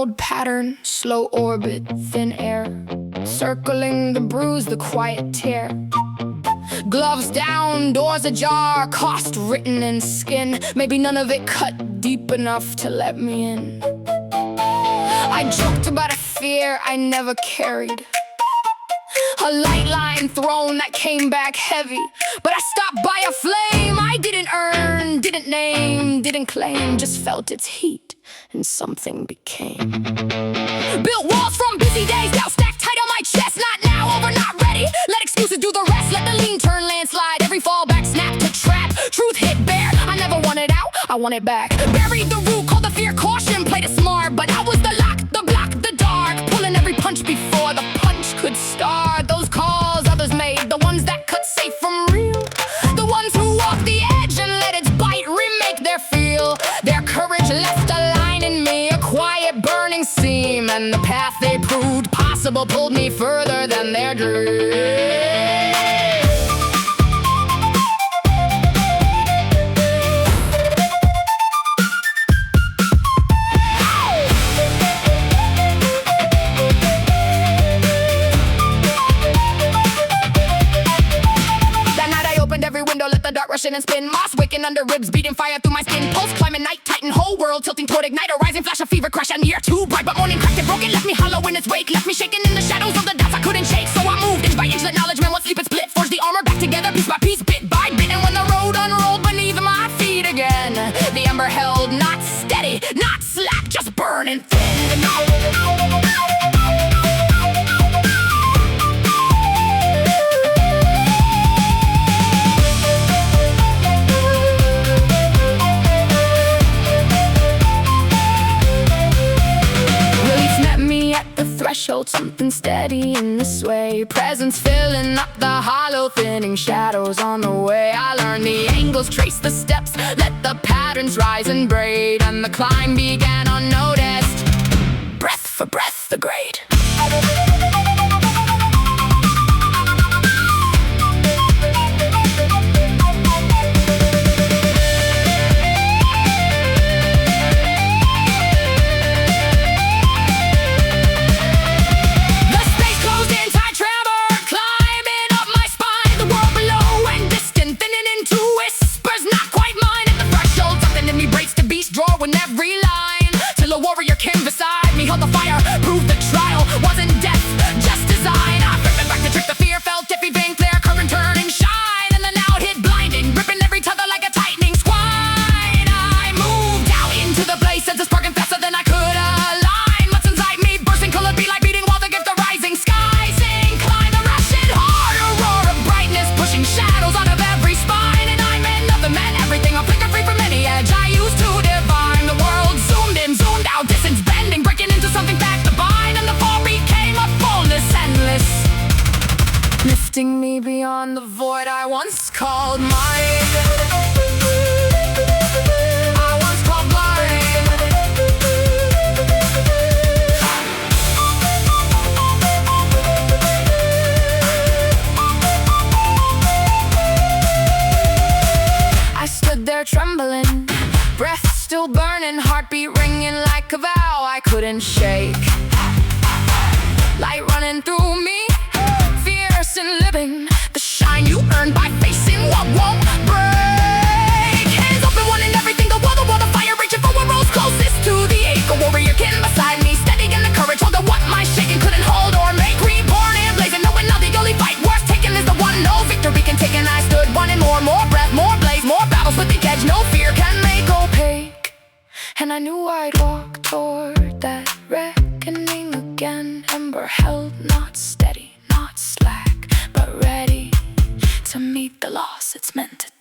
old pattern, slow orbit, thin air, circling the bruise, the quiet tear. Gloves down, doors ajar, cost written in skin. Maybe none of it cut deep enough to let me in. I joked about a fear I never carried, a light line thrown that came back heavy. But I stopped by a flame I didn't earn, didn't name, didn't claim. Just felt its heat and something became. Built walls from busy days, now stacked tight on my chest. Not now, over, not ready. Let excuses do the rest. Let the lean turn landslide. Every fallback snap to trap. Truth hit bare. I never want it out, I want it back. Buried the root, called the fear caution. Played it smart, but I was the lock, the block, the dark. Pulling every punch before the punch could start. Those calls others made, the ones that cut safe from real. The ones who walk the edge and let its bite remake their feel. Their courage left a line in me, a quiet burning seam. And the path they proved possible pulled me further than their dream. Let the dark rush in and spin. Moss waking under ribs, beating fire through my skin. Pulse climbing night, titan whole world tilting toward ignite. A rising flash of fever, crash a near too bright. But morning cracked and broken, left me hollow in its wake. Left me shaking in the shadows of the doubts I couldn't shake. So I moved inch by inch, let knowledge man once sleep and split. Forged the armor back together, piece by piece, bit by bit. And when the road unrolled beneath my feet again, the ember held, not steady, not slack, just burning thin. Threshold, something steady in this way. Presence filling up the hollow, thinning shadows on the way. I learned the angles, trace the steps, let the patterns rise and braid. And the climb began unnoticed, breath for breath the grade. Every line, till a warrior came beside me. Held the fire, proved the trial wasn't death, just design. I flipped it back to trick the fear, felt iffy, vein flare, current turning shine. And then out hit blinding, gripping every tether like a tightening swine. I moved out into the blaze, senses sparking faster than I could align. What's inside me bursting, colored be like beating walls against the rising skies. Incline the rushing heart, a roar of brightness, pushing shadows out of every spine. And I'm another man, everything I'm flicker free from any edge I used to divine. The world zoomed in, zoomed out, distance bending, breaking into something back to bind. And the fall became a fullness endless, lifting me beyond the void I once called mine. I once called blind. I stood there trembling, breath still burning, heartbeat ringing like a vow I couldn't shake. Light running through me, fierce and living, the shine you earned by facing what won't break. Hands open, wanting everything, the wall, the fire, reaching for what rose closest to the ache. A warrior kin beside me, steady in the courage, holding what my shaking couldn't hold or make. Reborn and blazing, knowing now the only fight worth taking is the one no victory can take. And I stood wanting more breath, more blaze, more battles with the edge no fear can make opaque. And I knew I'd walk toward that reckoning again. Ember held, not steady, not slack, but ready to meet the loss it's meant to